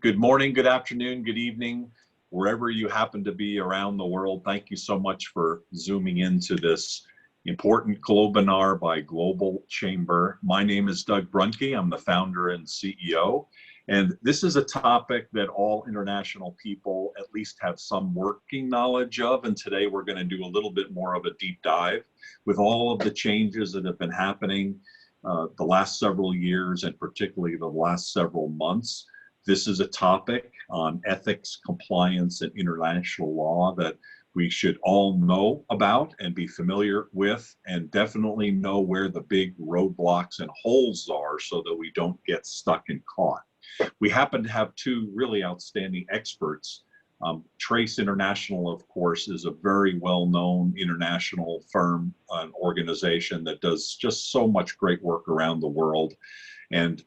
Good morning, good afternoon, good evening, wherever you happen to be around the world. Thank you so much for zooming into this important Globinar by Global Chamber. My name is Doug Brunke. I'm the founder and CEO. And this is a topic that all international people at least have some working knowledge of. And today we're going to do a little bit more of a deep dive with all of the changes that have been happening the last several years, and particularly the last several months. This is a topic on ethics, compliance, and international law that we should all know about and be familiar with, and definitely know where the big roadblocks and holes are so that we don't get stuck and caught. We happen to have two really outstanding experts. Trace International, of course, is a very well-known international firm, an organization that does just so much great work around the world. And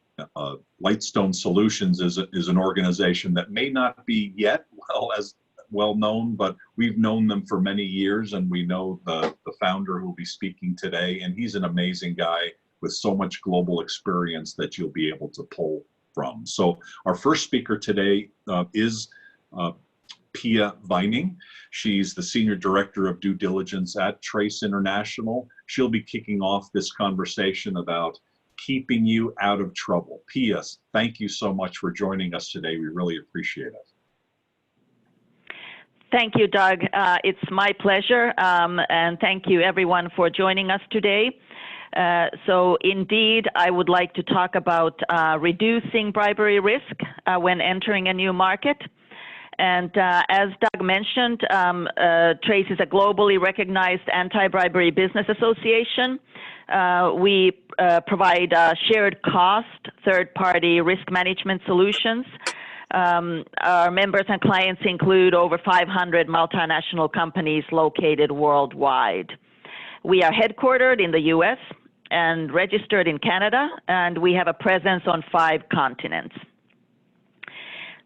Lightstone Solutions is an organization that may not be yet well known, but we've known them for many years, and we know the founder who will be speaking today, and he's an amazing guy with so much global experience that you'll be able to pull from. So our first speaker today is Pia Vining. She's the Senior Director of Due Diligence at Trace International. She'll be kicking off this conversation about keeping you out of trouble. Pia, thank you so much for joining us today. We really appreciate it. Thank you, Doug. It's my pleasure, and thank you everyone for joining us today. So indeed, I would like to talk about reducing bribery risk when entering a new market. And as Doug mentioned, Trace is a globally recognized anti-bribery business association. We provide shared cost, third-party risk management solutions. Our members and clients include over 500 multinational companies located worldwide. We are headquartered in the US and registered in Canada, and we have a presence on 5 continents.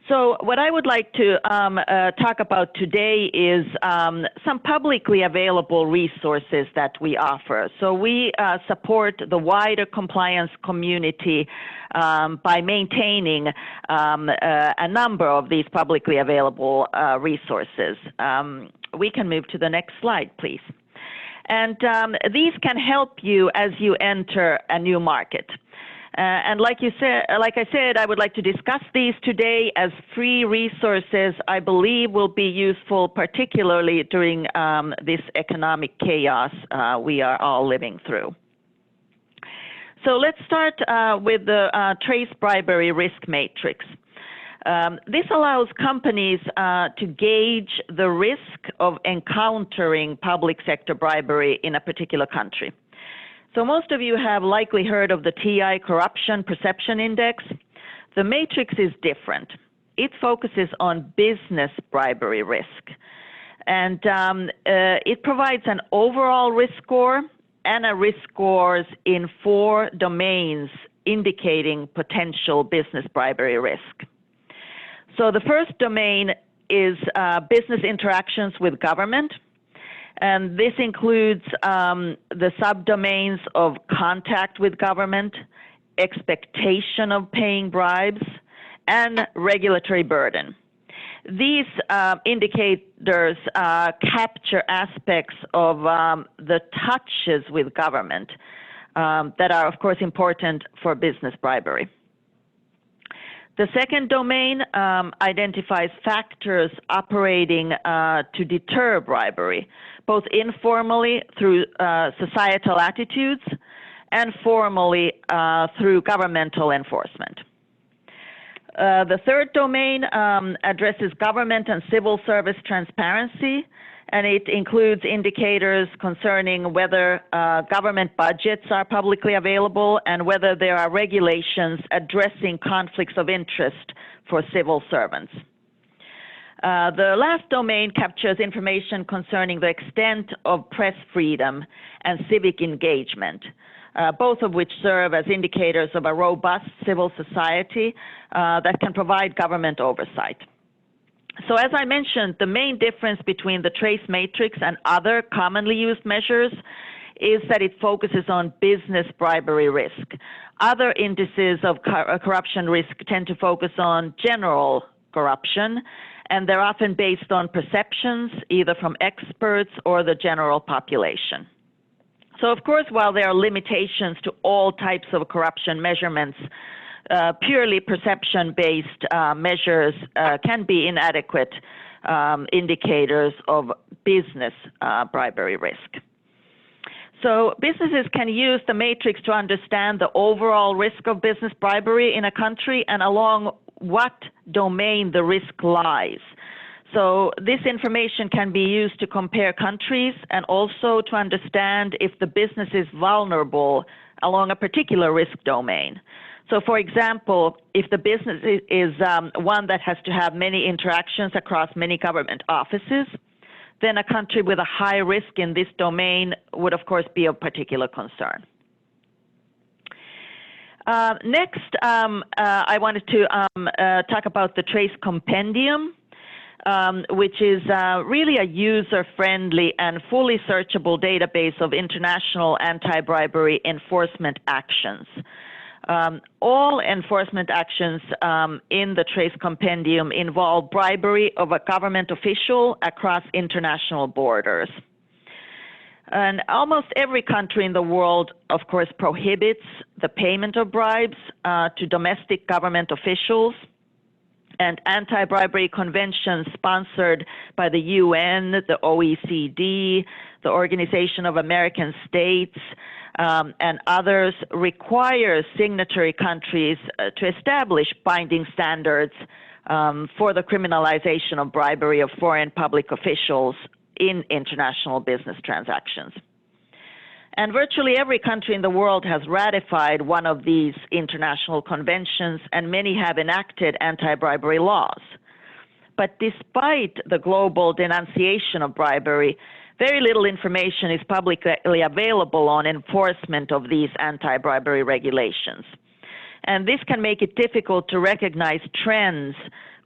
So what I would like to talk about today is some publicly available resources that we offer. So we support the wider compliance community by maintaining a number of these publicly available resources. We can move to the next slide, please. And these can help you as you enter a new market. And like I said, I would like to discuss these today as free resources I believe will be useful, particularly during this economic chaos we are all living through. So let's start with the Trace Bribery Risk Matrix. This allows companies to gauge the risk of encountering public sector bribery in a particular country. So most of you have likely heard of the TI Corruption Perception Index. The matrix is different. It focuses on business bribery risk. And it provides an overall risk score and a risk scores in 4 domains indicating potential business bribery risk. So the first domain is business interactions with government. And this includes the subdomains of contact with government, expectation of paying bribes, and regulatory burden. These indicators capture aspects of the touches with government that are, of course, important for business bribery. The second domain identifies factors operating to deter bribery, both informally through societal attitudes and formally through governmental enforcement. The third domain addresses government and civil service transparency, and it includes indicators concerning whether government budgets are publicly available and whether there are regulations addressing conflicts of interest for civil servants. The last domain captures information concerning the extent of press freedom and civic engagement, both of which serve as indicators of a robust civil society that can provide government oversight. So as I mentioned, the main difference between the Trace Matrix and other commonly used measures is that it focuses on business bribery risk. Other indices of corruption risk tend to focus on general corruption, and they're often based on perceptions, either from experts or the general population. So, of course, while there are limitations to all types of corruption measurements, purely perception-based measures can be inadequate indicators of business bribery risk. So businesses can use the matrix to understand the overall risk of business bribery in a country and along what domain the risk lies. So this information can be used to compare countries and also to understand if the business is vulnerable along a particular risk domain. So for example, if the business is one that has to have many interactions across many government offices, then a country with a high risk in this domain would, of course, be of particular concern. Next, I wanted to talk about the Trace Compendium, which is really a user-friendly and fully searchable database of international anti-bribery enforcement actions. All enforcement actions in the Trace Compendium involve bribery of a government official across international borders. And almost every country in the world, of course, prohibits the payment of bribes to domestic government officials. And anti-bribery conventions sponsored by the UN, the OECD, the Organization of American States, and others require signatory countries to establish binding standards for the criminalization of bribery of foreign public officials in international business transactions. And virtually every country in the world has ratified one of these international conventions, and many have enacted anti-bribery laws. But despite the global denunciation of bribery, very little information is publicly available on enforcement of these anti-bribery regulations. And this can make it difficult to recognize trends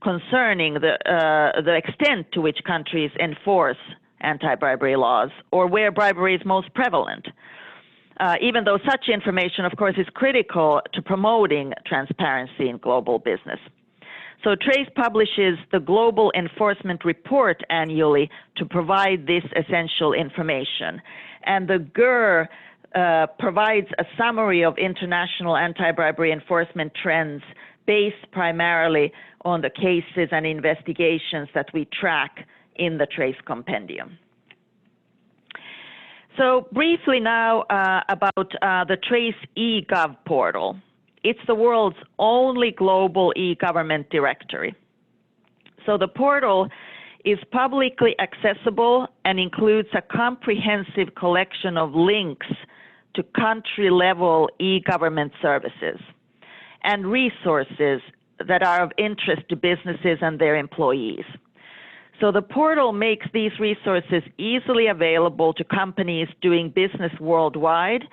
concerning the extent to which countries enforce anti-bribery laws or where bribery is most prevalent, even though such information, of course, is critical to promoting transparency in global business. So Trace publishes the Global Enforcement Report annually to provide this essential information. And the GER provides a summary of international anti-bribery enforcement trends based primarily on the cases and investigations that we track in the Trace Compendium. So briefly now about the Trace eGov portal. It's the world's only global e-government directory. So the portal is publicly accessible and includes a comprehensive collection of links to country-level e-government services and resources that are of interest to businesses and their employees. So the portal makes these resources easily available to companies doing business worldwide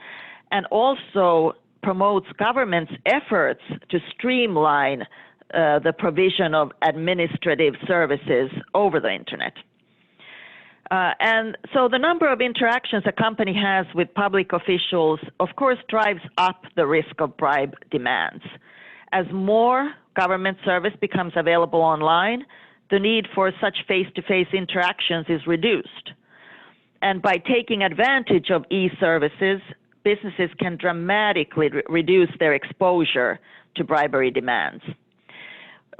and also promotes government's efforts to streamline the provision of administrative services over the internet. And so the number of interactions a company has with public officials, of course, drives up the risk of bribe demands. As more government service becomes available online, the need for such face-to-face interactions is reduced. And by taking advantage of e-services, businesses can dramatically reduce their exposure to bribery demands.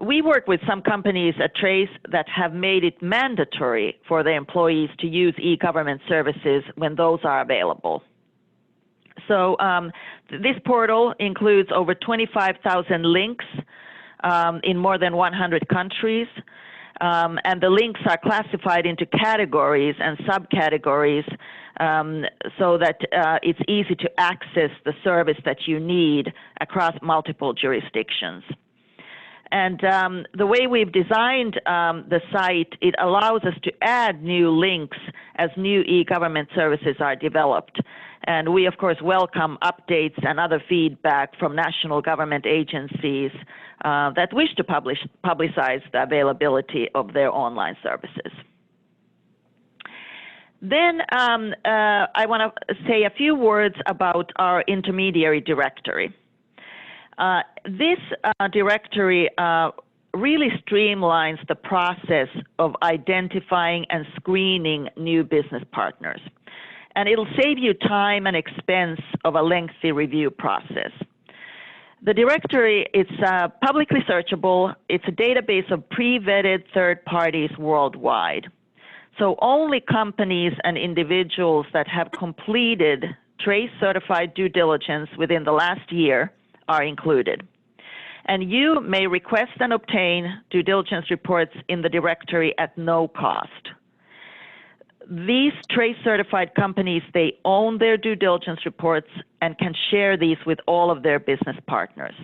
We work with some companies at Trace that have made it mandatory for their employees to use e-government services when those are available. So this portal includes over 25,000 links in more than 100 countries. And the links are classified into categories and subcategories so that it's easy to access the service that you need across multiple jurisdictions. And the way we've designed the site, it allows us to add new links as new e-government services are developed. And we, of course, welcome updates and other feedback from national government agencies that wish to publicize the availability of their online services. Then I want to say a few words about our Intermediary Directory. This directory really streamlines the process of identifying and screening new business partners. And it'll save you time and expense of a lengthy review process. The directory, it's publicly searchable. It's a database of pre-vetted third parties worldwide. So only companies and individuals that have completed trace certified due diligence within the last year are included. And you may request and obtain due diligence reports in the directory at no cost. These trace certified companies, they own their due diligence reports and can share these with all of their business partners.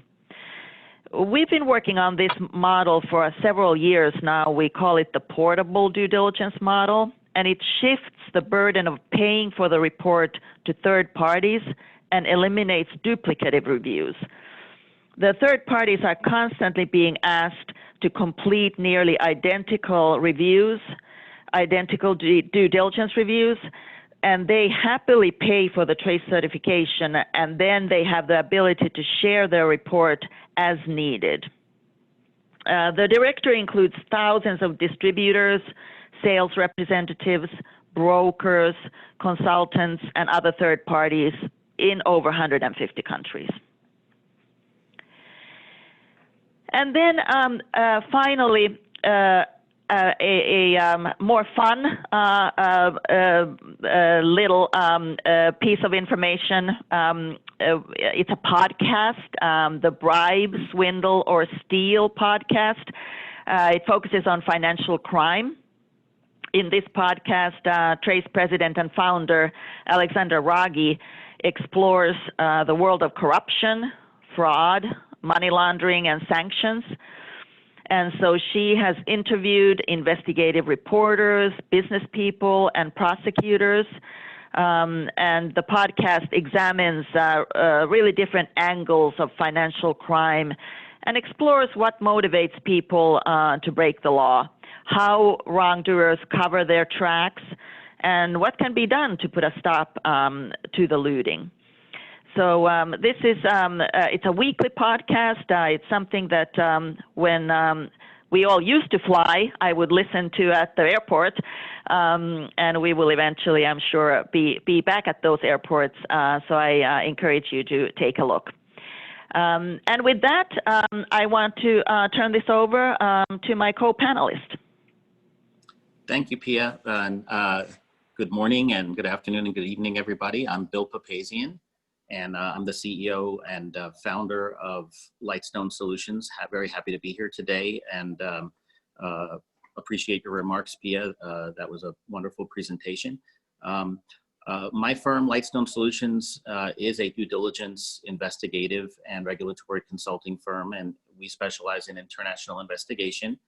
We've been working on this model for several years now. We call it the portable due diligence model, and it shifts the burden of paying for the report to third parties and eliminates duplicative reviews. The third parties are constantly being asked to complete nearly identical reviews, identical due diligence reviews, and they happily pay for the trace certification, and then they have the ability to share their report as needed. The directory includes thousands of distributors, sales representatives, brokers, consultants, and other third parties in over 150 countries. And then finally, a more fun little piece of information. It's a podcast, the Bribe, Swindle, or Steal podcast. It focuses on financial crime. In this podcast, Trace president and founder Alexandra Raggi explores the world of corruption, fraud, money laundering, and sanctions. And so she has interviewed investigative reporters, business people, and prosecutors. And the podcast examines really different angles of financial crime and explores what motivates people to break the law, how wrongdoers cover their tracks, and what can be done to put a stop to the looting. So this is, it's a weekly podcast. It's something that when we all used to fly, I would listen to at the airport, and we will eventually, I'm sure, be back at those airports. So I encourage you to take a look. And with that, I want to turn this over to my co-panelist. Thank you, Pia. Good morning and good afternoon and good evening, everybody. I'm Bill Papazian, and I'm the CEO and founder of Lightstone Solutions. Very happy to be here today, and appreciate your remarks, Pia. That was a wonderful presentation. My firm, Lightstone Solutions, is a due diligence, investigative, and regulatory consulting firm, and we specialize in international investigation,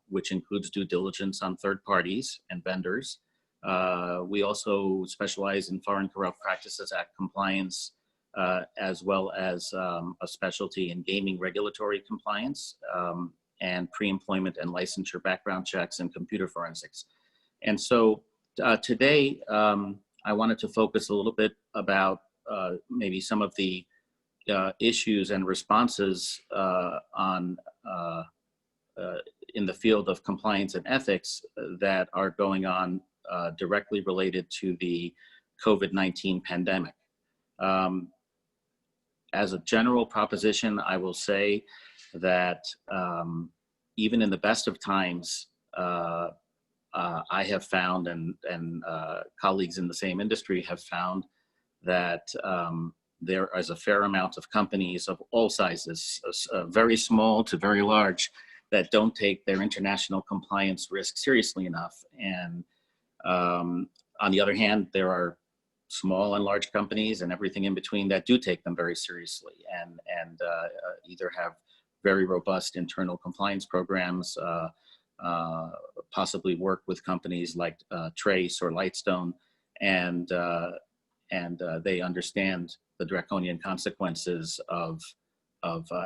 which includes due diligence on third parties and vendors. We also specialize in Foreign Corrupt Practices Act compliance, as well as a specialty in gaming regulatory compliance, and pre-employment and licensure background checks and computer forensics. And so today, I wanted to focus a little bit about maybe some of the issues and responses in the field of compliance and ethics that are going on directly related to the COVID-19 pandemic. As a general proposition, I will say that even in the best of times, I have found, and colleagues in the same industry have found, that there is a fair amount of companies of all sizes, very small to very large, that don't take their international compliance risk seriously enough. And on the other hand, there are small and large companies and everything in between that do take them very seriously and either have very robust internal compliance programs, possibly work with companies like Trace or Lightstone, and they understand the draconian consequences of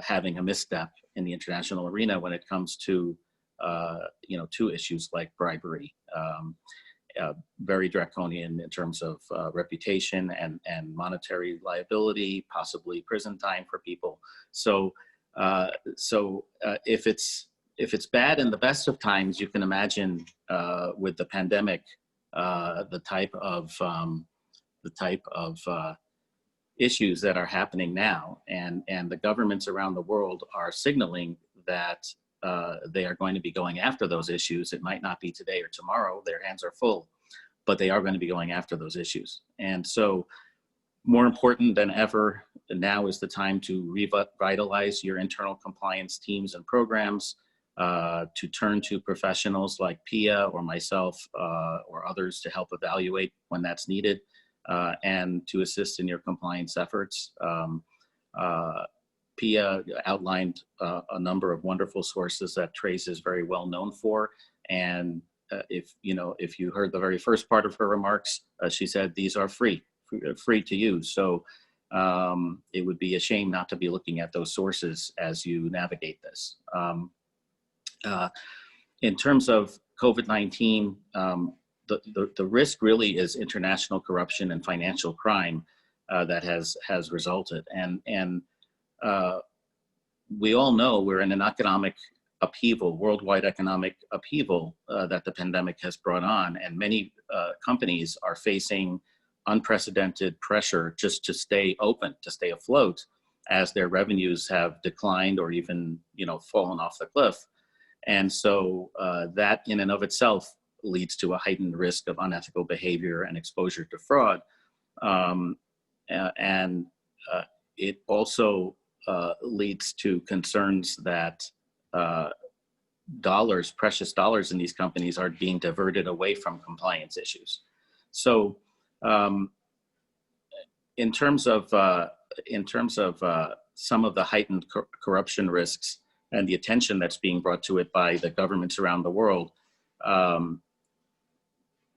having a misstep in the international arena when it comes to two issues like bribery. very draconian in terms of reputation and monetary liability, possibly prison time for people. So, if it's bad in the best of times, you can imagine with the pandemic, the type of issues that are happening now, and the governments around the world are signaling that they are going to be going after those issues. It might not be today or tomorrow, their hands are full, but they are going to be going after those issues. And so more important than ever, now is the time to revitalize your internal compliance teams and programs, to turn to professionals like Pia or myself or others to help evaluate when that's needed, and to assist in your compliance efforts. Pia outlined a number of wonderful sources that Trace is very well known for. And if you heard the very first part of her remarks, she said these are free to use. So it would be a shame not to be looking at those sources as you navigate this. In terms of COVID-19, the risk really is international corruption and financial crime that has resulted. And we all know we're in an economic upheaval, worldwide economic upheaval that the pandemic has brought on, and many companies are facing unprecedented pressure just to stay open, to stay afloat, as their revenues have declined or even fallen off the cliff. And so that in and of itself leads to a heightened risk of unethical behavior and exposure to fraud. And it also leads to concerns that precious dollars in these companies are being diverted away from compliance issues. So in terms of some of the heightened corruption risks and the attention that's being brought to it by the governments around the world,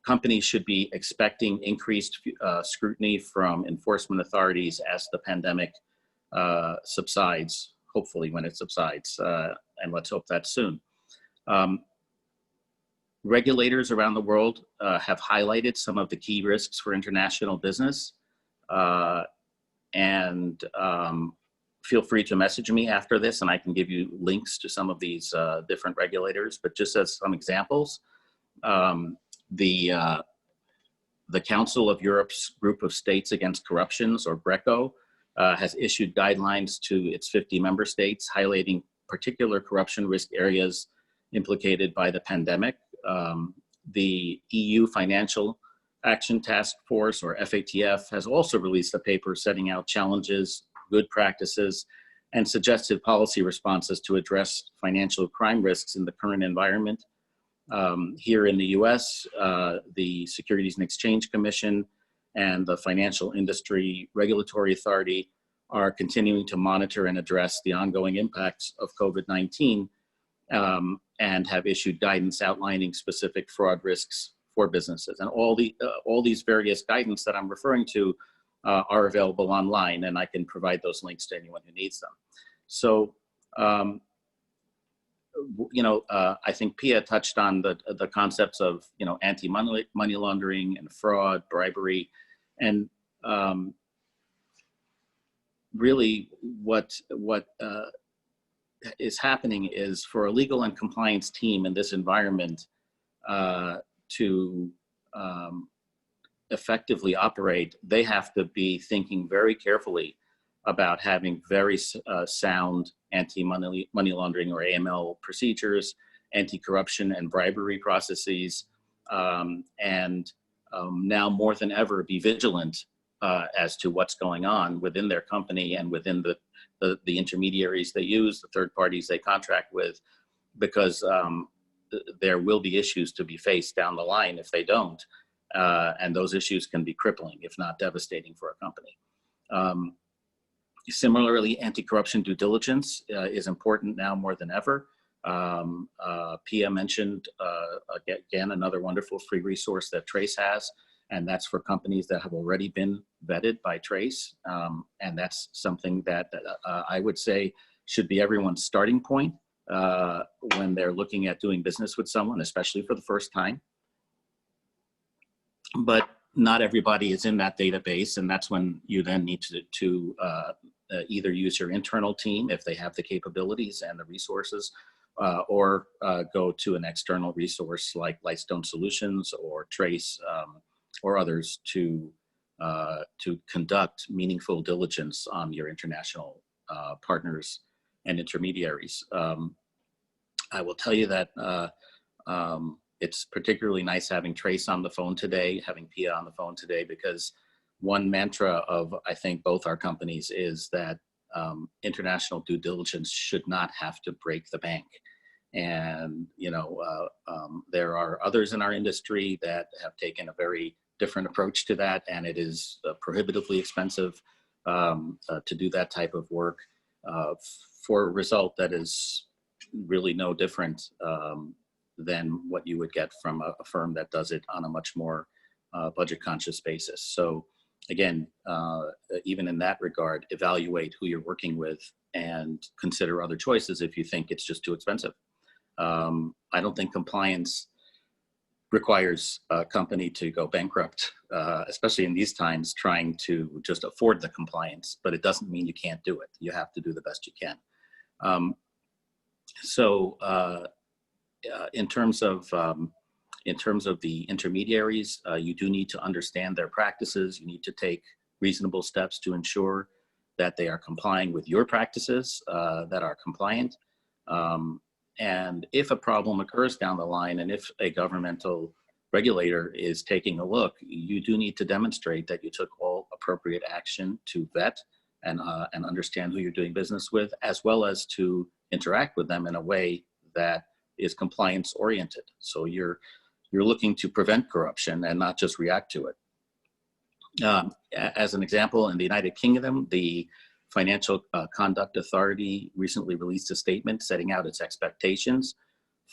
companies should be expecting increased scrutiny from enforcement authorities as the pandemic subsides, hopefully when it subsides, and let's hope that soon. Regulators around the world have highlighted some of the key risks for international business, and feel free to message me after this and I can give you links to some of these different regulators. But just as some examples, the Council of Europe's Group of States Against Corruptions, or GRECO, has issued guidelines to its 50 member states highlighting particular corruption risk areas implicated by the pandemic. The EU Financial Action Task Force, or FATF, has also released a paper setting out challenges, good practices, and suggested policy responses to address financial crime risks in the current environment. Here in the US, the Securities and Exchange Commission and the Financial Industry Regulatory Authority are continuing to monitor and address the ongoing impacts of COVID-19, and have issued guidance outlining specific fraud risks for businesses. And all these various guidance that I'm referring to are available online, and I can provide those links to anyone who needs them. So, I think Pia touched on the concepts of anti-money laundering and fraud, bribery, and really what is happening is for a legal and compliance team in this environment to effectively operate, they have to be thinking very carefully about having very sound anti-money laundering or AML procedures, anti-corruption and bribery processes, and now more than ever be vigilant as to what's going on within their company and within the intermediaries they use, the third parties they contract with, because there will be issues to be faced down the line if they don't. And those issues can be crippling, if not devastating, for a company. Similarly, anti-corruption due diligence is important now more than ever. Pia mentioned, again, another wonderful free resource that Trace has, and that's for companies that have already been vetted by Trace. And that's something that I would say should be everyone's starting point when they're looking at doing business with someone, especially for the first time. but not everybody is in that database, and that's when you then need to either use your internal team if they have the capabilities and the resources, or go to an external resource like Lightstone Solutions or Trace or others to conduct meaningful diligence on your international partners and intermediaries. I will tell you that it's particularly nice having Trace on the phone today, having Pia on the phone today, because one mantra of, I think, both our companies is that international due diligence should not have to break the bank. And, you know, there are others in our industry that have taken a very different approach to that, and it is prohibitively expensive to do that type of work for a result that is really no different than what you would get from a firm that does it on a much more budget conscious basis. So again, even in that regard, evaluate who you're working with and consider other choices if you think it's just too expensive. I don't think compliance requires a company to go bankrupt, especially in these times, trying to just afford the compliance, but it doesn't mean you can't do it. You have to do the best you can. In terms of the intermediaries, you do need to understand their practices. You need to take reasonable steps to ensure that they are complying with your practices that are compliant. And if a problem occurs down the line, and if a governmental regulator is taking a look, you do need to demonstrate that you took all appropriate action to vet and understand who you're doing business with, as well as to interact with them in a way that is compliance oriented. So you're looking to prevent corruption and not just react to it. As an example, in the United Kingdom, the Financial Conduct Authority recently released a statement setting out its expectations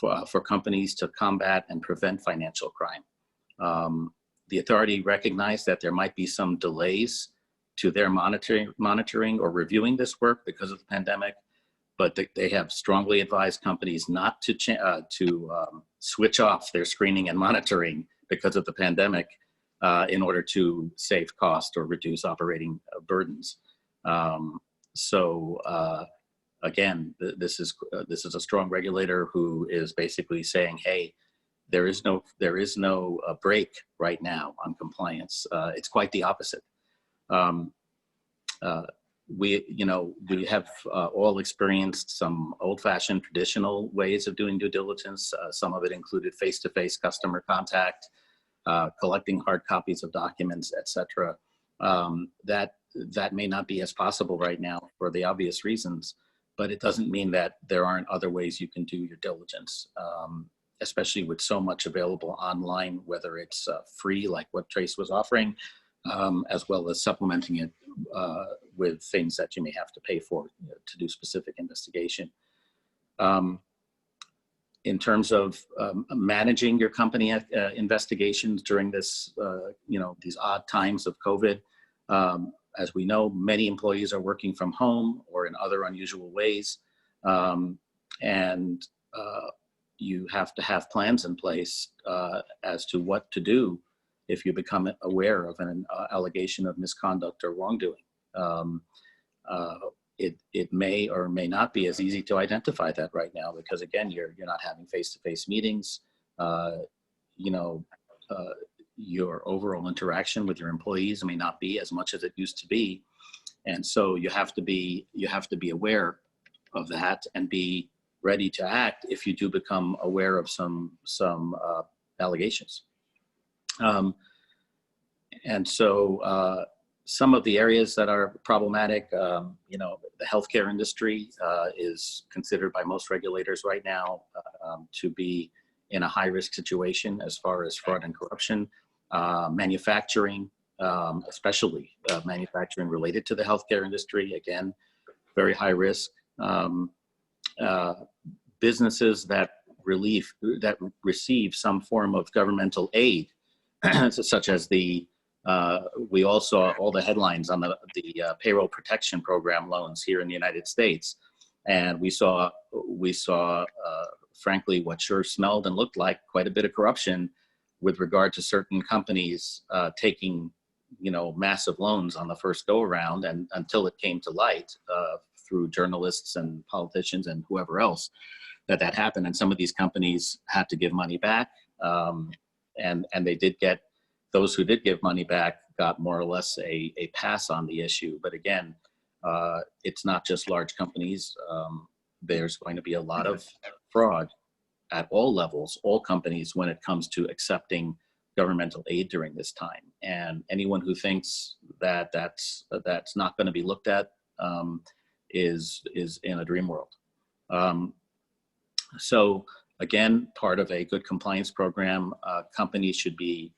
for companies to combat and prevent financial crime. The authority recognized that there might be some delays to their monitoring or reviewing this work because of the pandemic, but they have strongly advised companies not to switch off their screening and monitoring because of the pandemic in order to save cost or reduce operating burdens. Again, this is a strong regulator who is basically saying, hey, there is no break right now on compliance. It's quite the opposite. We have all experienced some old-fashioned traditional ways of doing due diligence. Some of it included face-to-face customer contact, collecting hard copies of documents, etc. That may not be as possible right now for the obvious reasons, but it doesn't mean that there aren't other ways you can do your diligence, especially with so much available online, whether it's free, like what Trace was offering, as well as supplementing it with things that you may have to pay for to do specific investigation. In terms of managing your company investigations during this, these odd times of COVID, as we know, many employees are working from home or in other unusual ways, and you have to have plans in place as to what to do if you become aware of an allegation of misconduct or wrongdoing. It may or may not be as easy to identify that right now because, again, you're not having face-to-face meetings. Your overall interaction with your employees may not be as much as it used to be, and so you have to be aware of that and be ready to act if you do become aware of some allegations. Some of the areas that are problematic, the healthcare industry is considered by most regulators right now to be in a high-risk situation as far as fraud and corruption. Manufacturing, especially manufacturing related to the healthcare industry, again, very high risk. Businesses that receive some form of governmental aid, such as we all saw all the headlines on the payroll protection program loans here in the United States, and we saw frankly what sure smelled and looked like quite a bit of corruption with regard to certain companies taking, massive loans on the first go around, and until it came to light through journalists and politicians and whoever else that happened, and some of these companies had to give money back, and they did get, those who did give money back got more or less a pass on the issue. But again, it's not just large companies. There's going to be a lot of fraud at all levels, all companies, when it comes to accepting governmental aid during this time. And anyone who thinks that that's not going to be looked at is in a dream world. So again, part of a good compliance program, companies should be,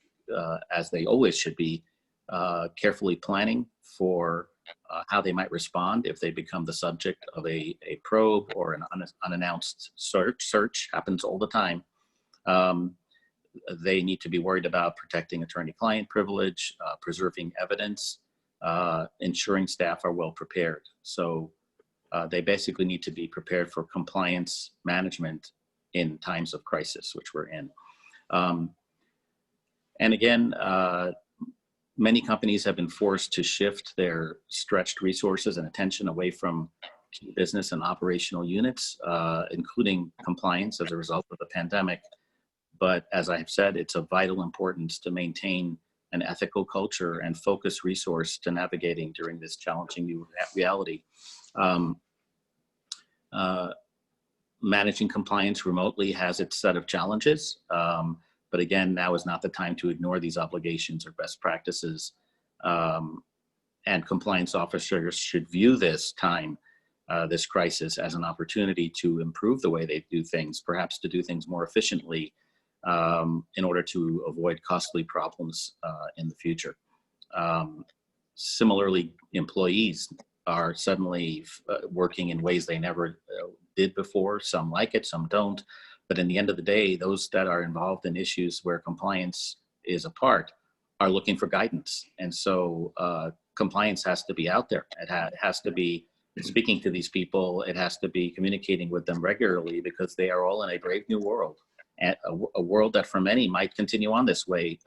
as they always should be, carefully planning for how they might respond if they become the subject of a probe or an unannounced search. Happens all the time. They need to be worried about protecting attorney-client privilege, preserving evidence, ensuring staff are well prepared. So they basically need to be prepared for compliance management in times of crisis, which we're in. And again, many companies have been forced to shift their stretched resources and attention away from key business and operational units, including compliance as a result of the pandemic. But as I have said, it's of vital importance to maintain an ethical culture and focus resource to navigating during this challenging new reality. Managing compliance remotely has its set of challenges. But again, now is not the time to ignore these obligations or best practices. And compliance officers should view this time, this crisis, as an opportunity to improve the way they do things, perhaps to do things more efficiently in order to avoid costly problems in the future. Similarly, employees are suddenly working in ways they never did before. Some like it, some don't. But in the end of the day, those that are involved in issues where compliance is a part are looking for guidance. And so compliance has to be out there. It has to be speaking to these people. It has to be communicating with them regularly, because they are all in a brave new world. And a world that for many might continue on this way,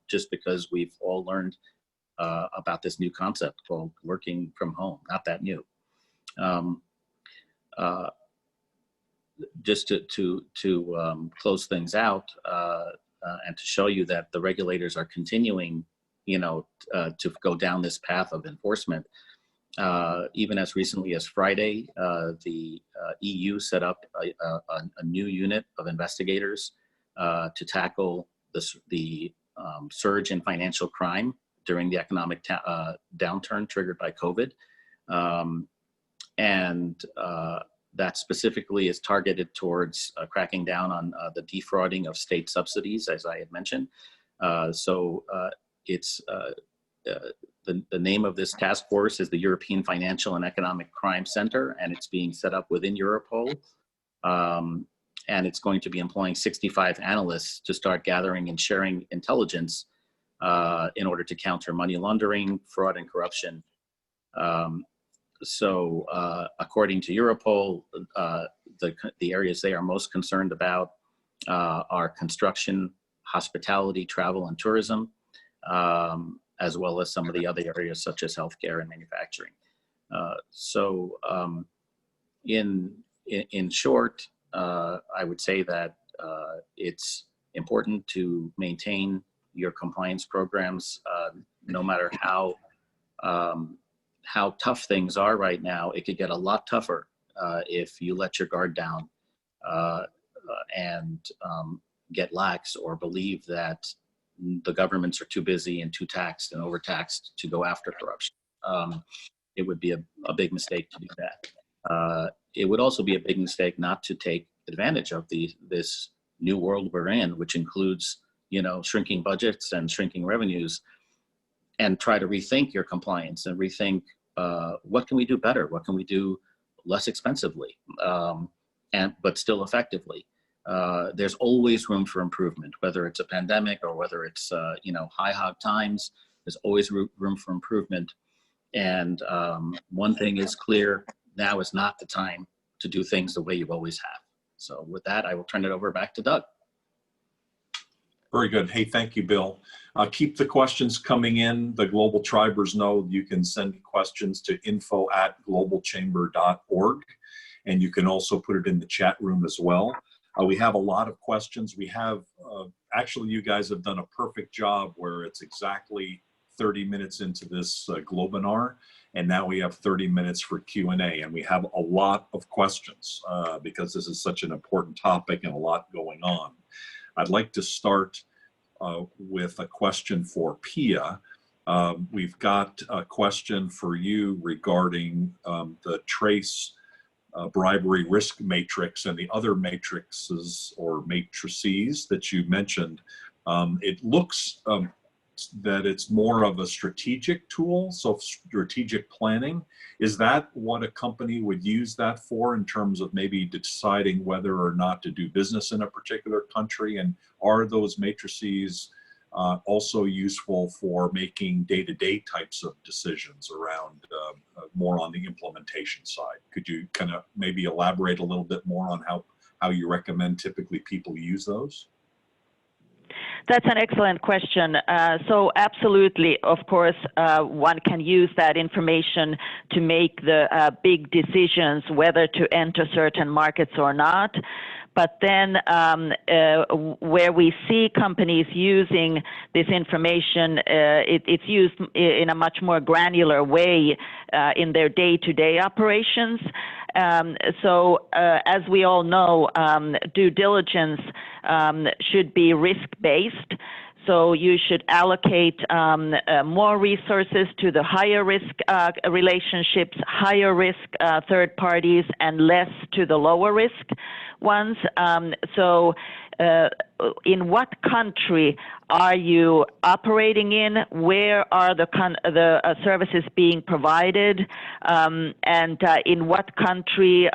just because we've all learned about this new concept called working from home. Not that new. Just to close things out and to show you that the regulators are continuing, to go down this path of enforcement. Even as recently as Friday, the EU set up a new unit of investigators to tackle the surge in financial crime during the economic downturn triggered by COVID. That specifically is targeted towards cracking down on the defrauding of state subsidies, as I had mentioned. It's the name of this task force is the European Financial and Economic Crime Center, and it's being set up within Europol. And it's going to be employing 65 analysts to start gathering and sharing intelligence in order to counter money laundering, fraud, and corruption. According to Europol, the areas they are most concerned about are construction, hospitality, travel, and tourism, as well as some of the other areas such as healthcare and manufacturing. In short, I would say that it's important to maintain your compliance programs, no matter how tough things are right now. It could get a lot tougher if you let your guard down and get lax or believe that the governments are too busy and too taxed and overtaxed to go after corruption. It would be a big mistake to do that. It would also be a big mistake not to take advantage of this new world we're in, which includes, shrinking budgets and shrinking revenues, and try to rethink your compliance and rethink what can we do better? What can we do less expensively, but still effectively? There's always room for improvement, whether it's a pandemic or whether it's high hog times. There's always room for improvement. And one thing is clear: now is not the time to do things the way you always have. So with that, I will turn it over back to Doug. Very good. Hey, thank you, Bill. Keep the questions coming in. The Global Tribers know you can send questions to info@globalchamber.org, and you can also put it in the chat room as well. We have a lot of questions. We have, actually, you guys have done a perfect job where it's exactly 30 minutes into this Globinar, and now we have 30 minutes for Q&A, and we have a lot of questions because this is such an important topic and a lot going on. I'd like to start with a question for Pia. We've got a question for you regarding the trace bribery risk matrix and the other matrices or matrices that you mentioned. It looks that it's more of a strategic tool, so strategic planning. Is that what a company would use that for in terms of maybe deciding whether or not to do business in a particular country? And are those matrices also useful for making day-to-day types of decisions around more on the implementation side? Could you kind of maybe elaborate a little bit more on how you recommend typically people use those? That's an excellent question. So absolutely, of course, one can use that information to make the big decisions whether to enter certain markets or not. But then where we see companies using this information, it's used in a much more granular way in their day-to-day operations. So as we all know, due diligence should be risk-based. So you should allocate more resources to the higher risk relationships, higher risk third parties, and less to the lower risk ones. So in what country are you operating in? Where are the services being provided? And in what country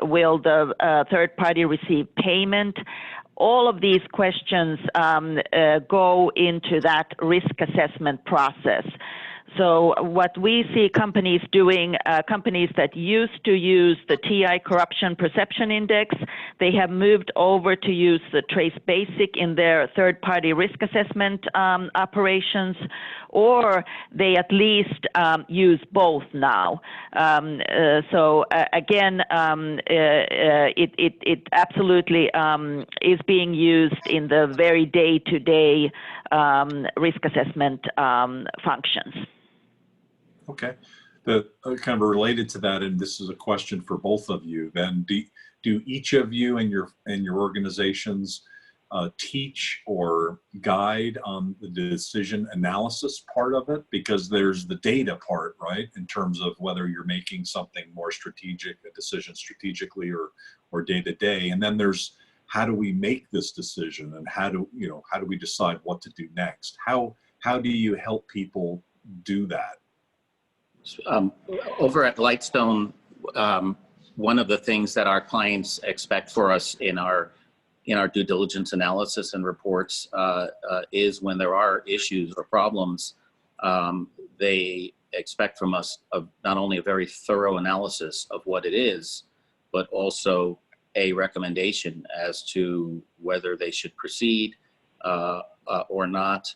will the third party receive payment? All of these questions go into that risk assessment process. So what we see companies doing, companies that used to use the TI Corruption Perception Index, they have moved over to use the Trace Basic in their third-party risk assessment operations, or they at least use both now. So again, it absolutely is being used in the very day-to-day risk assessment functions. Okay, kind of related to that, and this is a question for both of you. Then, do each of you and your organizations teach or guide on the decision analysis part of it? Because there's the data part, right, in terms of whether you're making something more strategic, a decision strategically or day to day, and then there's how do we make this decision, and how do we decide what to do next? How do you help people do that? Over at Lightstone, one of the things that our clients expect for us in our due diligence analysis and reports is when there are issues or problems, they expect from us not only a very thorough analysis of what it is, but also a recommendation as to whether they should proceed or not,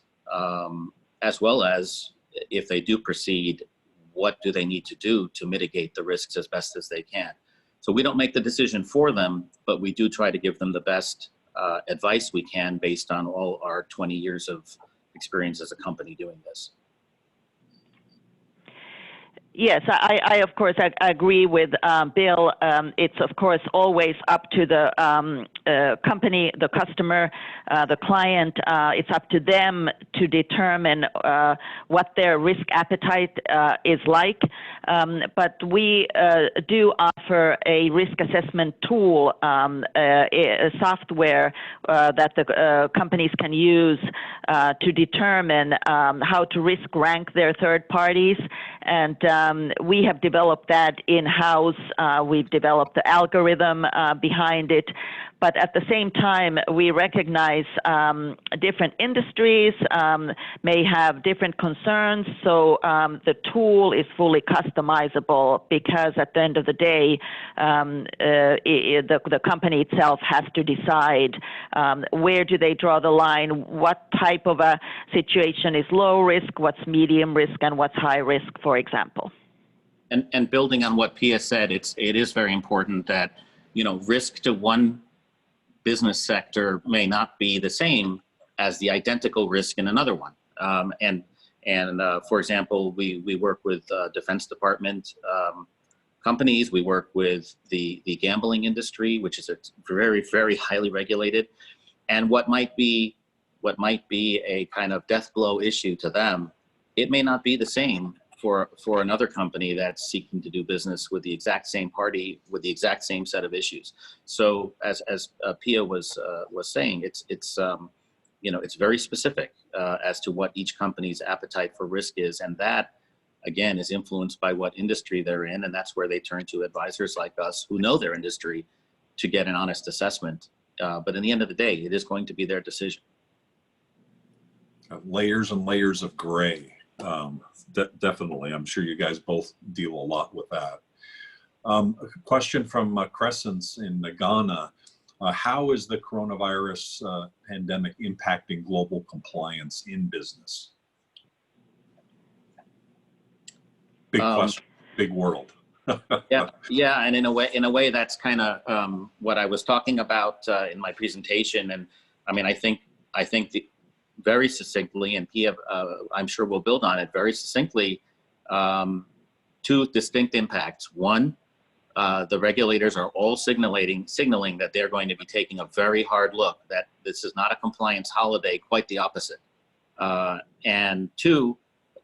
as well as if they do proceed, what do they need to do to mitigate the risks as best as they can. So we don't make the decision for them, but we do try to give them the best advice we can based on all our 20 years of experience as a company doing this. Yes, I of course I agree with Bill. It's of course always up to the company, the customer, the client. It's up to them to determine what their risk appetite is like. But we do offer a risk assessment tool, a software that the companies can use to determine how to risk rank their third parties. And we have developed that in-house. We've developed the algorithm behind it. But at the same time, we recognize different industries may have different concerns. So the tool is fully customized customizable because at the end of the day, the company itself has to decide where do they draw the line, what type of a situation is low risk, what's medium risk, and what's high risk, for example. And building on what Pia said, it is very important that, risk to one business sector may not be the same as the identical risk in another one. For example, we work with Defense Department companies. We work with the gambling industry, which is a very, very highly regulated. And what might be a kind of death blow issue to them, it may not be the same for another company that's seeking to do business with the exact same party with the exact same set of issues. So as Pia was saying, it's very specific as to what each company's appetite for risk is, and that again is influenced by what industry they're in, and that's where they turn to advisors like us who know their industry to get an honest assessment. But in the end of the day, it is going to be their decision. Layers and layers of gray. Definitely. I'm sure you guys both deal a lot with that. A question from Crescents in Ghana. How is the coronavirus pandemic impacting global compliance in business? Big question, big world. Yeah, and in a way, that's kind of what I was talking about in my presentation. And I mean, I think very succinctly, and Pia, I'm sure we'll build on it very succinctly, two distinct impacts. One, the regulators are all signaling that they're going to be taking a very hard look, that this is not a compliance holiday, quite the opposite. And two,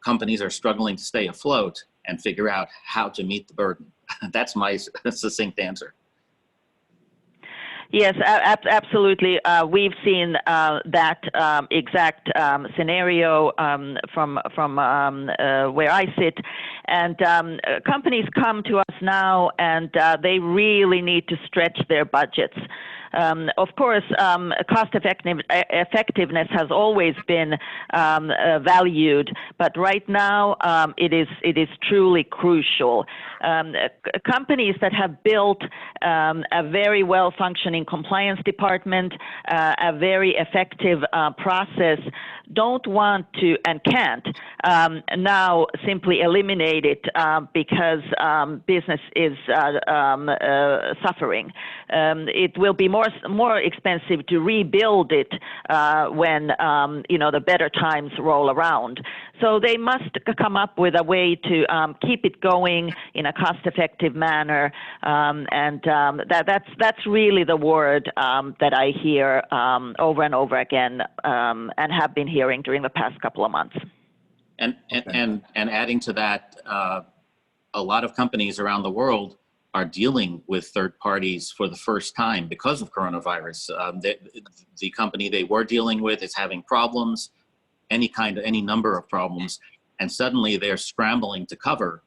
companies are struggling to stay afloat and figure out how to meet the burden. That's my succinct answer. Yes, absolutely. We've seen that exact scenario from where I sit, and companies come to us now, and they really need to stretch their budgets. Of course, cost effectiveness has always been valued, but right now it is truly crucial. Companies that have built a very well-functioning compliance department, a very effective process, don't want to and can't now simply eliminate it because business is suffering. It will be more expensive to rebuild it when the better times roll around. So they must come up with a way to keep it going in a cost-effective manner, and that's really the word that I hear over and over again, and have been hearing during the past couple of months. And adding to that, a lot of companies around the world are dealing with third parties for the first time because of coronavirus. The company they were dealing with is having problems, any number of problems, and suddenly they're scrambling to cover,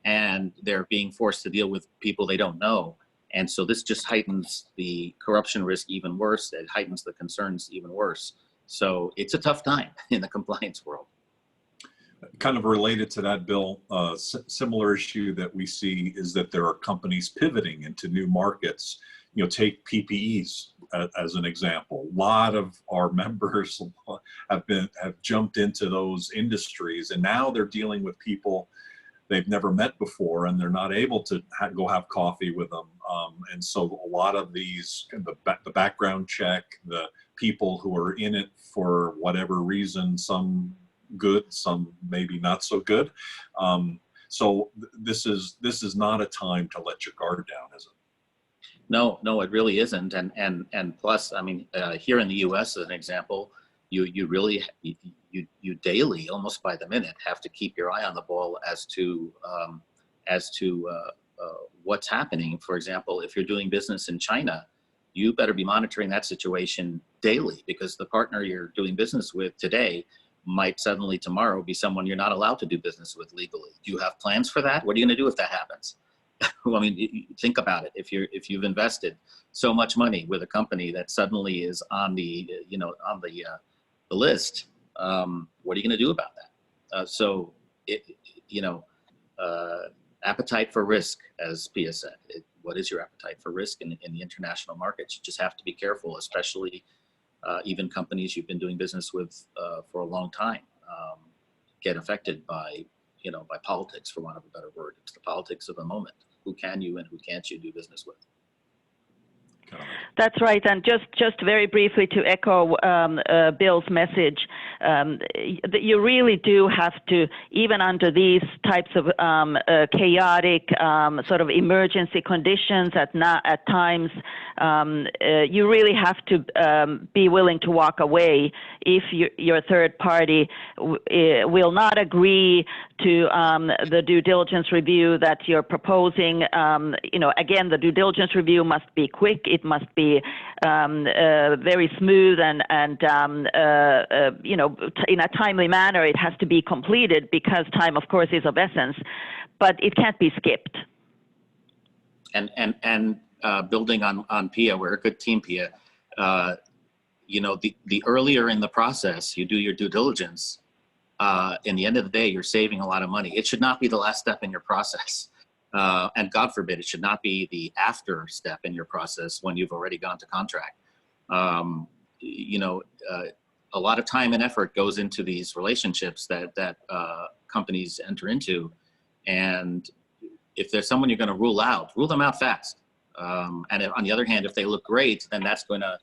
and they're being forced to deal with people they don't know. And so this just heightens the corruption risk even worse. It heightens the concerns even worse. So it's a tough time in the compliance world. Kind of related to that, Bill, similar issue that we see is that there are companies pivoting into new markets. Take PPEs as an example. A lot of our members have jumped into those industries, and now they're dealing with people they've never met before, and they're not able to go have coffee with them. And so a lot of these, the background check, the people who are in it for whatever reason, some good, some maybe not so good. So this is not a time to let your guard down, is it? No, it really isn't. And plus, I mean, here in the U.S. as an example, you really daily, almost by the minute, have to keep your eye on the ball as to what's happening. For example, if you're doing business in China, you better be monitoring that situation daily, because the partner you're doing business with today might suddenly tomorrow be someone you're not allowed to do business with legally. Do you have plans for that? What are you going to do if that happens? Well, I mean, think about it. If you've invested so much money with a company that suddenly is on the list, what are you going to do about that? appetite for risk, as Pia said. What is your appetite for risk in the international markets? You just have to be careful, especially even companies you've been doing business with for a long time get affected by, by politics, for want of a better word. It's the politics of the moment. Who can you and who can't you do business with? That's right, and just very briefly to echo Bill's message, you really do have to, even under these types of chaotic sort of emergency conditions at times, you really have to be willing to walk away if your third party will not agree to the due diligence review that you're proposing. Again, the due diligence review must be quick. It must be very smooth and in a timely manner. It has to be completed because time, of course, is of essence, but it can't be skipped. And building on Pia, we're a good team, Pia. The earlier in the process you do your due diligence, in the end of the day, you're saving a lot of money. It should not be the last step in your process. And God forbid, it should not be the after step in your process when you've already gone to contract. A lot of time and effort goes into these relationships that companies enter into. And if there's someone you're going to rule them out fast. And if, on the other hand, if they look great, then that's going to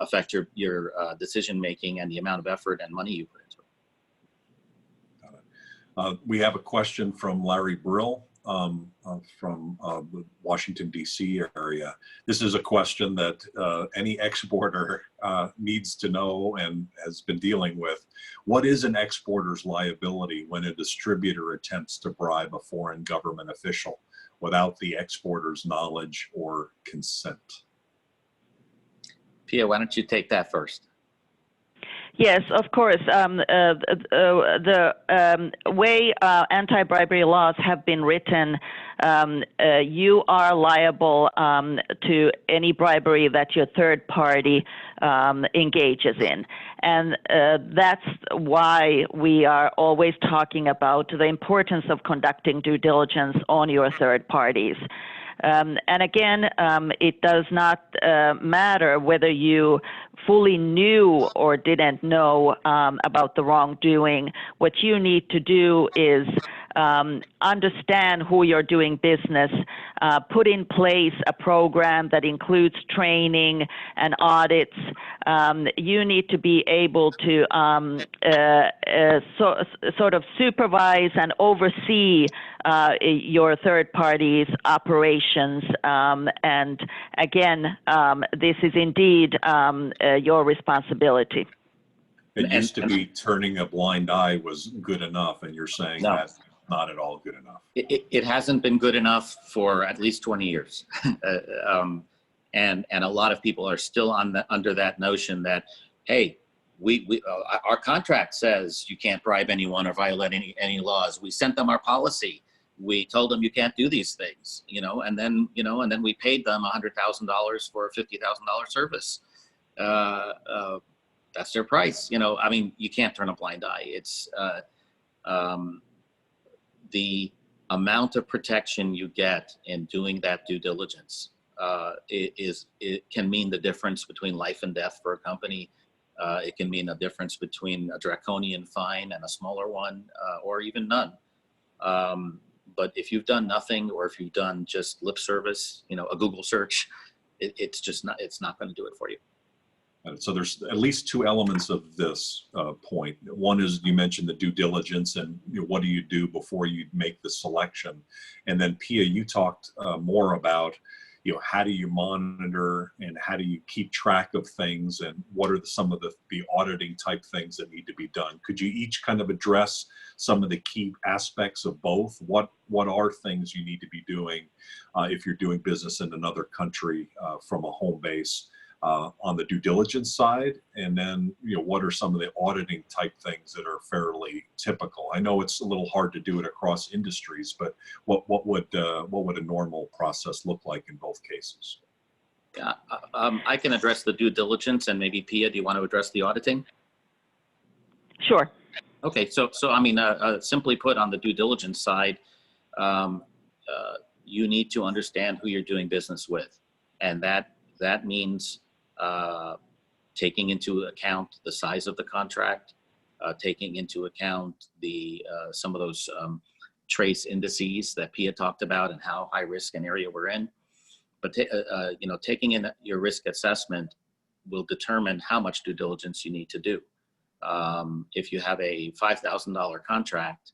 affect your decision making and the amount of effort and money you put into it. We have a question from Larry Brill. From the Washington, D.C. area. This is a question that any exporter needs to know and has been dealing with. What is an exporter's liability when a distributor attempts to bribe a foreign government official without the exporter's knowledge or consent? Pia, why don't you take that first? Yes, of course. The way anti-bribery laws have been written, you are liable to any bribery that your third party engages in. And that's why we are always talking about the importance of conducting due diligence on your third parties. And again, it does not matter whether you fully knew or didn't know about the wrongdoing. What you need to do is understand who you're doing business, put in place a program that includes training and audits. You need to be able to sort of supervise and oversee your third party's operations. And again, this is indeed your responsibility. It used to be turning a blind eye was good enough, and you're saying No. that's not at all good enough. It hasn't been good enough for at least 20 years. And a lot of people are still under that notion that, hey, our contract says you can't bribe anyone or violate any laws. We sent them our policy. We told them you can't do these things, and then we paid them $100,000 for a $50,000 service. That's their price. You can't turn a blind eye. It's the amount of protection you get in doing that due diligence. It can mean the difference between life and death for a company. It can mean a difference between a draconian fine and a smaller one, or even none. But if you've done nothing, or if you've done just lip service, a Google search, it's not going to do it for you. So there's at least two elements of this point. One is you mentioned the due diligence and what do you do before you make the selection. And then Pia, you talked more about how do you monitor and how do you keep track of things and what are some of the auditing type things that need to be done. Could you each kind of address some of the key aspects of both? What are things you need to be doing if you're doing business in another country from a home base? On the due diligence side, and then what are some of the auditing type things that are fairly typical? I know it's a little hard to do it across industries, but what would a normal process look like in both cases? Yeah, I can address the due diligence, and maybe Pia, do you want to address the auditing? Sure. Okay, so simply put, on the due diligence side, you need to understand who you're doing business with. And that means taking into account the size of the contract, taking into account some of those trace indices that Pia talked about and how high risk an area we're in. But taking in your risk assessment will determine how much due diligence you need to do. If you have a $5,000 contract,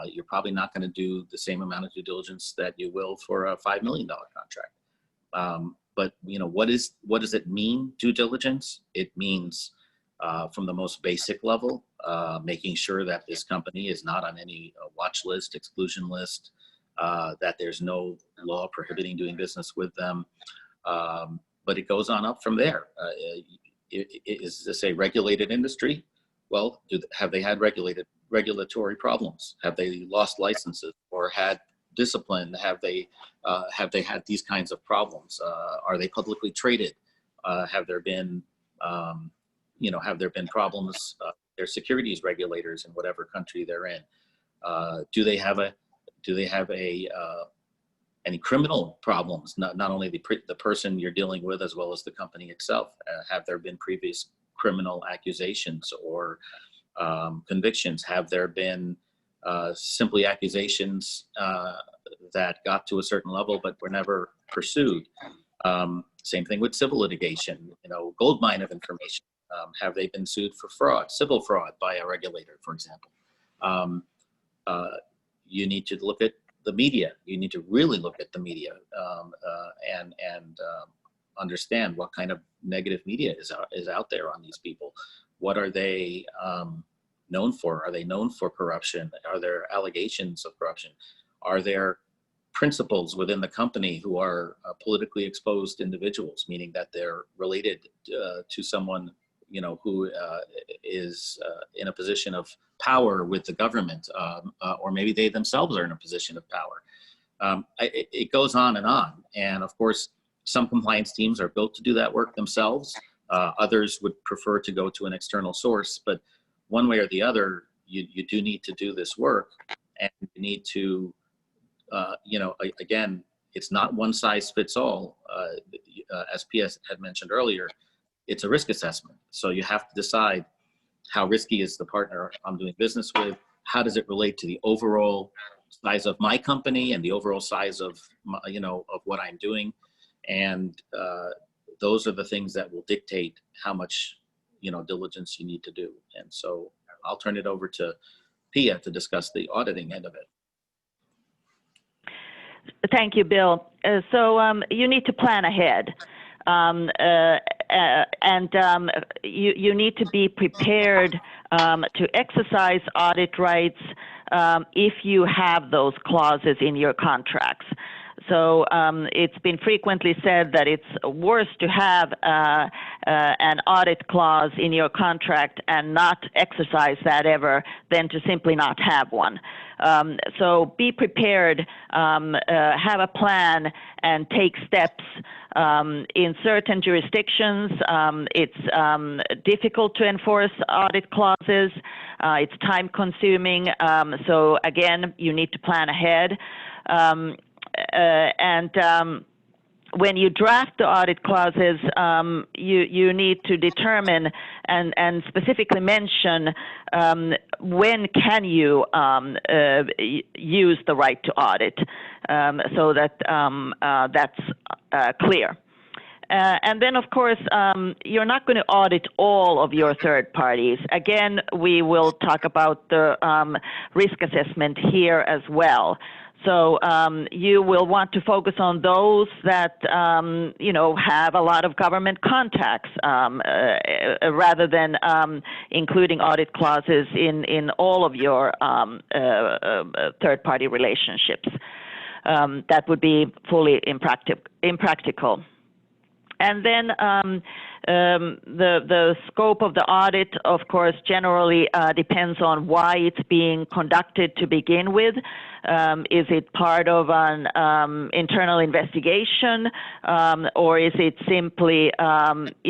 you're probably not going to do the same amount of due diligence that you will for a $5 million contract. But what does it mean, due diligence? It means from the most basic level, making sure that this company is not on any watch list, exclusion list, that there's no law prohibiting doing business with them. But it goes on up from there. Is this a regulated industry? Well, have they had regulatory problems? Have they lost licenses or had discipline? Have they had these kinds of problems? Are they publicly traded? Have there been problems? Their securities regulators in whatever country they're in. Do they have any criminal problems? Not only the person you're dealing with, as well as the company itself. Have there been previous criminal accusations or convictions? Have there been simply accusations that got to a certain level but were never pursued? Same thing with civil litigation. Gold mine of information. Have they been sued for fraud, civil fraud, by a regulator, for example? You need to look at the media. You need to really look at the media and understand what kind of negative media is out there on these people. What are they known for? Are they known for corruption? Are there allegations of corruption? Are there principals within the company who are politically exposed individuals, meaning that they're related to someone who is in a position of power with the government, or maybe they themselves are in a position of power. It goes on. And of course, some compliance teams are built to do that work themselves. Others would prefer to go to an external source, but one way or the other, you do need to do this work, and you need to, again, it's not one size fits all. As PS had mentioned earlier, it's a risk assessment. So you have to decide how risky is the partner I'm doing business with? How does it relate to the overall size of my company and the overall size of of what I'm doing? And those are the things that will dictate how much diligence you need to do. And so I'll turn it over to Pia to discuss the auditing end of it. Thank you, Bill. You need to plan ahead. You need to be prepared to exercise audit rights if you have those clauses in your contracts. So it's been frequently said that it's worse to have an audit clause in your contract and not exercise that ever than to simply not have one. So be prepared, have a plan, and take steps. In certain jurisdictions, it's difficult to enforce audit clauses. It's time-consuming. So again, you need to plan ahead. When you draft the audit clauses, you need to determine and specifically mention when can you use the right to audit, so that that's clear. And then, of course, you're not going to audit all of your third parties. Again, we will talk about the risk assessment here as well. So you will want to focus on those that, have a lot of government contacts, rather than including audit clauses in all of your third-party relationships. That would be fully impractical. And then the scope of the audit, of course, generally depends on why it's being conducted to begin with. Is it part of an internal investigation, or is it simply,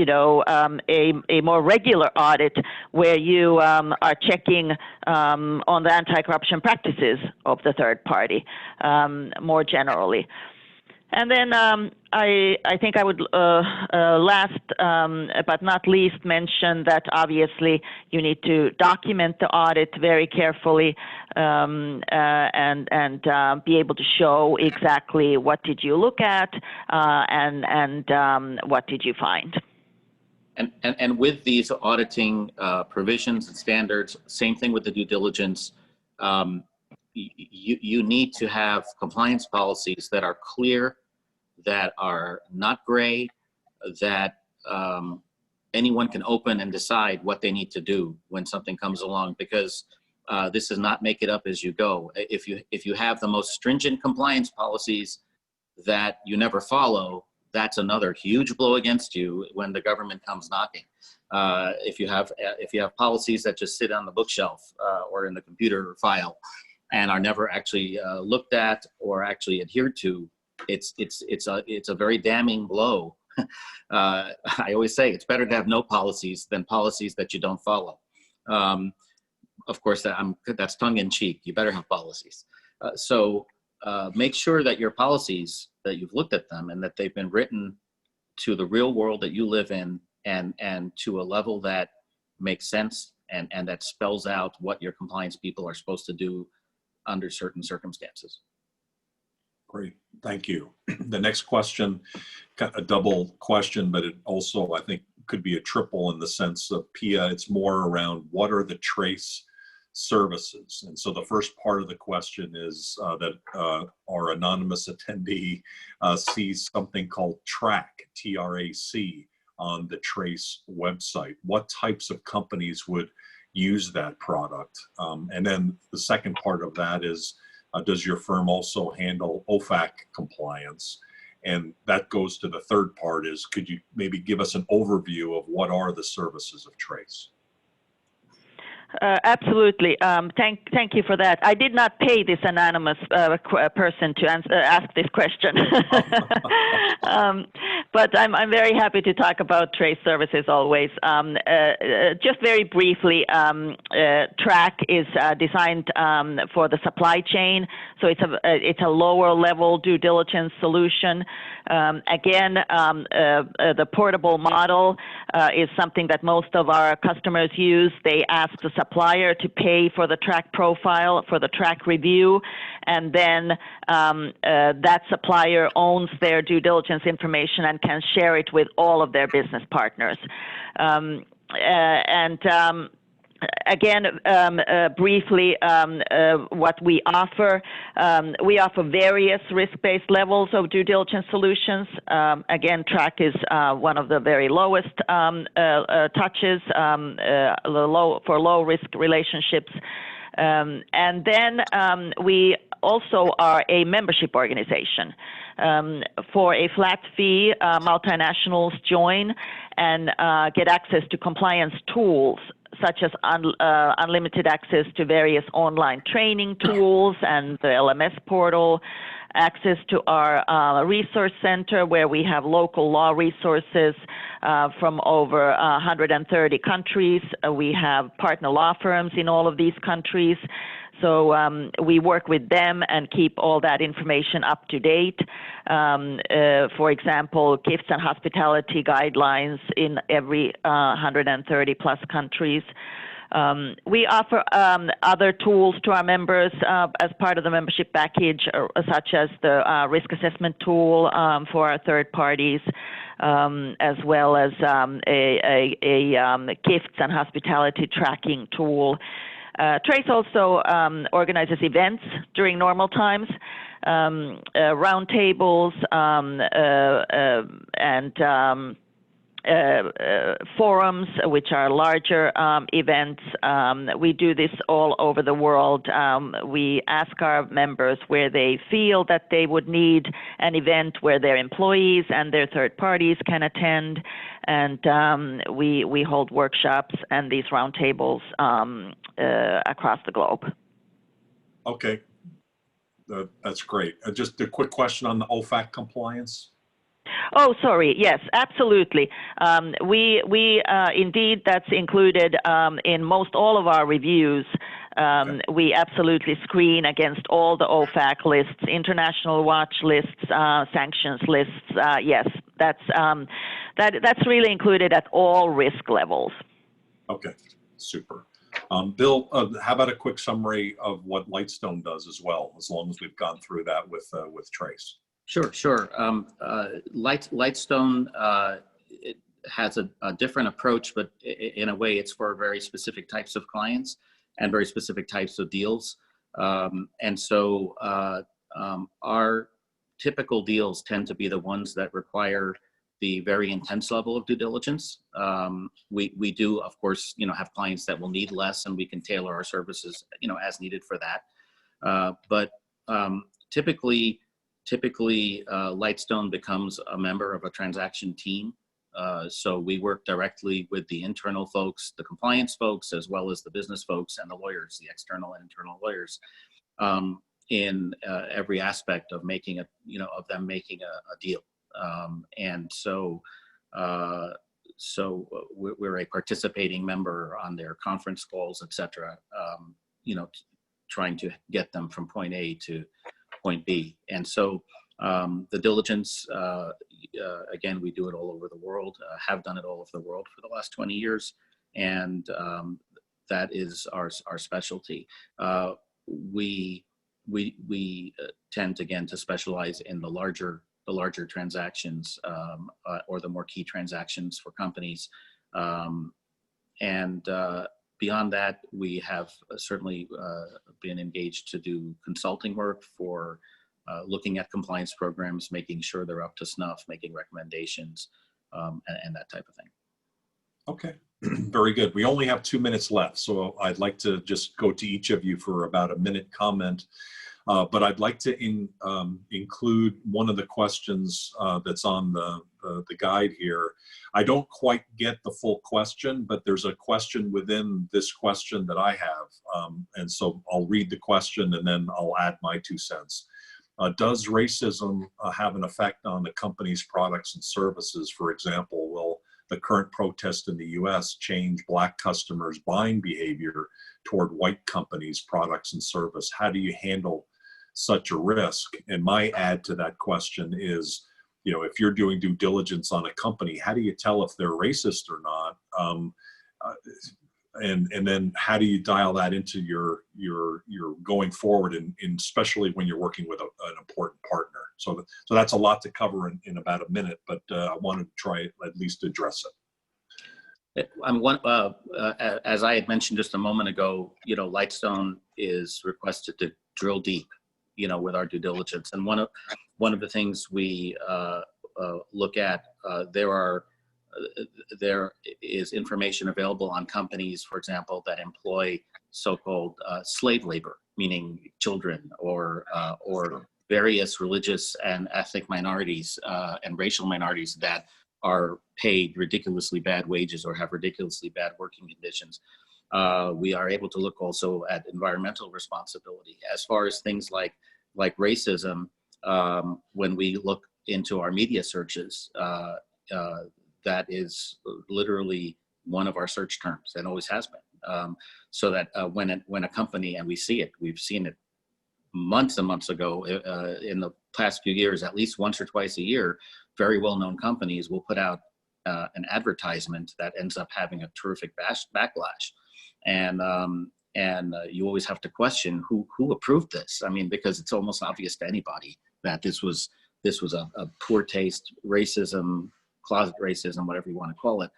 you know, a more regular audit where you are checking on the anti-corruption practices of the third party, more generally? And then I think I would last but not least mention that obviously you need to document the audit very carefully and be able to show exactly what did you look at and what did you find. And with these auditing provisions and standards, same thing with the due diligence. You need to have compliance policies that are clear, that are not gray, that anyone can open and decide what they need to do when something comes along, because this is not make it up as you go. If you have the most stringent compliance policies that you never follow, that's another huge blow against you when the government comes knocking. If you have policies that just sit on the bookshelf or in the computer file and are never actually looked at or actually adhered to, it's a very damning blow. I always say it's better to have no policies than policies that you don't follow. Of course, that's tongue in cheek. You better have policies. So make sure that your policies, that you've looked at them and that they've been written to the real world that you live in and to a level that makes sense and that spells out what your compliance people are supposed to do under certain circumstances. Great, thank you. The next question, a double question, but it also, I think, could be a triple in the sense of Pia. It's more around what are the trace services? And so the first part of the question is that our anonymous attendee sees something called TRAC, T-R-A-C, on the Trace website. What types of companies would use that product? And then the second part of that is, does your firm also handle OFAC compliance? And that goes to the third part is, could you maybe give us an overview of what are the services of Trace? Absolutely. Thank you for that. I did not pay this anonymous person to ask this question, but I'm very happy to talk about Trace services always. Just very briefly, TRAC is designed for the supply chain, so it's a lower level due diligence solution. Again, the portable model is something that most of our customers use. They ask the supplier to pay for the TRAC profile, for the TRAC review, and then that supplier owns their due diligence information and can share it with all of their business partners. Again, briefly, what we offer various risk-based levels of due diligence solutions. Again, TRAC is one of the very lowest touches for low-risk relationships. And then we also are a membership organization. For a flat fee, multinationals join and get access to compliance tools, such as unlimited access to various online training tools and the LMS portal, access to our resource center where we have local law resources from over 130 countries. We have partner law firms in all of these countries. So we work with them and keep all that information up to date. For example, gifts and hospitality guidelines in every 130 plus countries. We offer other tools to our members as part of the membership package, such as the risk assessment tool for our third parties, as well as a gifts and hospitality tracking tool. Trace also organizes events during normal times, roundtables and forums, which are larger events. We do this all over the world. We ask our members where they feel that they would need an event where their employees and their third parties can attend, and we hold workshops and these roundtables across the globe. Okay, that's great. Just a quick question on the OFAC compliance. Oh, sorry. Yes, absolutely. We indeed, that's included in most all of our reviews. We absolutely screen against all the OFAC lists, international watch lists, sanctions lists. Yes, that's really included at all risk levels. Okay, super. Bill, how about a quick summary of what Lightstone does as well, as long as we've gone through that with Trace? Sure. Lightstone it has a different approach, but in a way it's for very specific types of clients and very specific types of deals. And so our typical deals tend to be the ones that require the very intense level of due diligence. We do, of course, have clients that will need less, and we can tailor our services, as needed for that. But typically, Lightstone becomes a member of a transaction team. So we work directly with the internal folks, the compliance folks, as well as the business folks and the lawyers, the external and internal lawyers, in every aspect of making of them making a deal. And so we're a participating member on their conference calls, et cetera, trying to get them from point A to point B. And so the diligence, again, we do it all over the world, have done it all over the world for the last 20 years. And that is our specialty. We tend, again, to specialize in the larger transactions, or the more key transactions for companies. And beyond that, we have certainly been engaged to do consulting work for looking at compliance programs, making sure they're up to snuff, making recommendations, and that type of thing. Okay, very good. We only have 2 minutes left, so I'd like to just go to each of you for about a minute comment. But I'd like to include one of the questions that's on the guide here. I don't quite get the full question, but there's a question within this question that I have. And so I'll read the question and then I'll add my 2 cents. Does racism have an effect on the company's products and services? For example, will the current protest in the US change Black customers' buying behavior toward white companies' products and service? How do you handle such a risk? And my add to that question is, if you're doing due diligence on a company, how do you tell if they're racist or not? And then how do you dial that into your going forward, and especially when you're working with an important partner? So that's a lot to cover in about a minute, but I wanted to try at least to address it. As I had mentioned just a moment ago, Lightstone is requested to drill deep, with our due diligence. And one of the things we look at, there is information available on companies, for example, that employ so-called slave labor, meaning children or various religious and ethnic minorities and racial minorities that are paid ridiculously bad wages or have ridiculously bad working conditions. We are able to look also at environmental responsibility. As far as things like racism, when we look into our media searches, that is literally one of our search terms and always has been. So that when a company, and we've seen it months and months ago, in the past few years, at least once or twice a year, very well-known companies will put out an advertisement that ends up having a terrific backlash. And you always have to question who approved this. I mean, because it's almost obvious to anybody that this was a poor taste racism, closet racism, whatever you want to call it.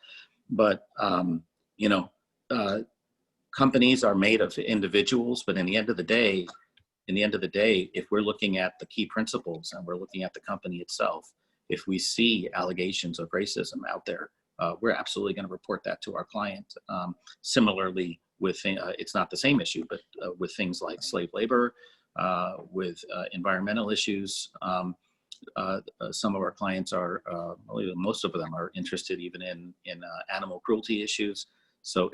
But companies are made of individuals, but in the end of the day, if we're looking at the key principles and we're looking at the company itself, if we see allegations of racism out there, we're absolutely going to report that to our client. Similarly, with it's not the same issue, but with things like slave labor, with environmental issues. Some of our clients are, most of them are interested even in animal cruelty issues. So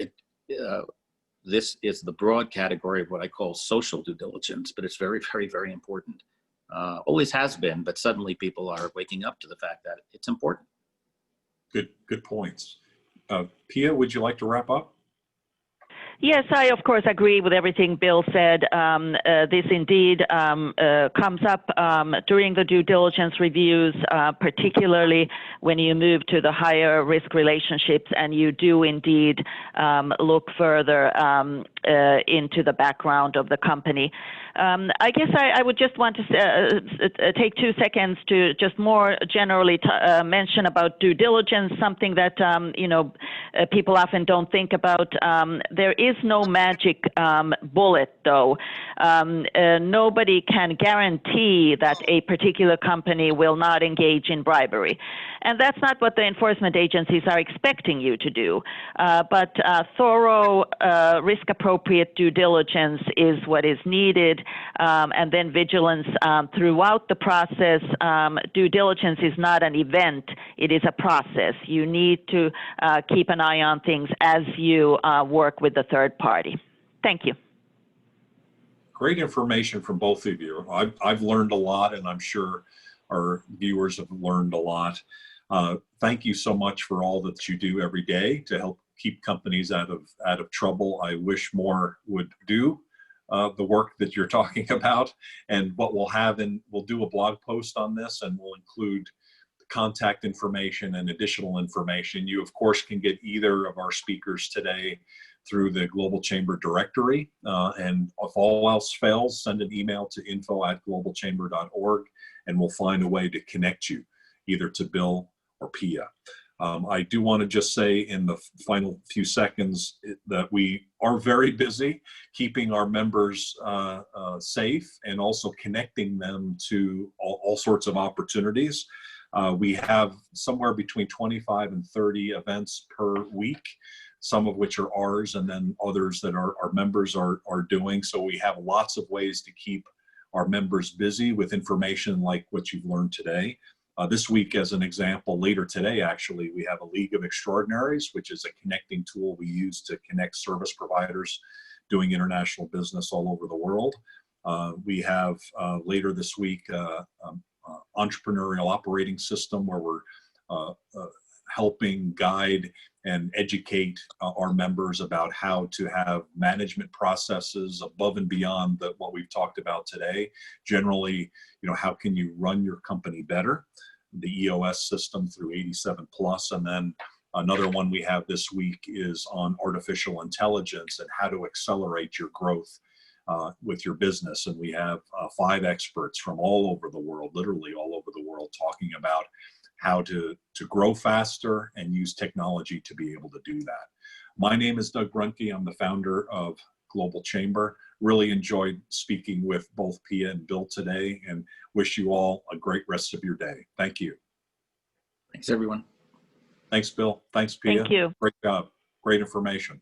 this is the broad category of what I call social due diligence, but it's very, very, very important. Always has been, but suddenly people are waking up to the fact that it's important. Good points. Pia, would you like to wrap up? Yes, I of course agree with everything Bill said. This indeed comes up during the due diligence reviews, particularly when you move to the higher risk relationships and you do indeed look further into the background of the company. I guess I would just want to take 2 seconds to just more generally mention about due diligence, something that people often don't think about. There is no magic bullet, though. Nobody can guarantee that a particular company will not engage in bribery. And that's not what the enforcement agencies are expecting you to do. But thorough, risk-appropriate due diligence is what is needed. And then vigilance throughout the process. Due diligence is not an event, it is a process. You need to keep an eye on things as you work with the third party. Thank you. Great information from both of you. I've learned a lot, and I'm sure our viewers have learned a lot. Thank you so much for all that you do every day to help keep companies out of trouble. I wish more would do the work that you're talking about, and what we'll do a blog post on this, and we'll include contact information and additional information. You of course can get either of our speakers today through the Global Chamber directory, and if all else fails, send an email to info@globalchamber.org, and we'll find a way to connect you either to Bill or Pia. I do want to just say in the final few seconds that we are very busy keeping our members safe and also connecting them to all sorts of opportunities. We have somewhere between 25 and 30 events per week, some of which are ours, and then others that our members are doing. So we have lots of ways to keep our members busy with information like what you've learned today. This week, as an example, later today, actually, we have a League of Extraordinaries, which is a connecting tool we use to connect service providers doing international business all over the world. We have later this week, entrepreneurial operating system where we're helping guide and educate our members about how to have management processes above and beyond what we've talked about today. Generally, how can you run your company better? The EOS system through 87 Plus, and then another one we have this week is on artificial intelligence and how to accelerate your growth with your business. And we have 5 experts from all over the world, literally all over the world, talking about how to grow faster and use technology to be able to do that. My name is Doug Brunke. I'm the founder of Global Chamber. Really enjoyed speaking with both Pia and Bill today, and wish you all a great rest of your day. Thank you. Thanks, everyone. Thanks, Bill. Thanks, Pia. Thank you. Great job. Great information.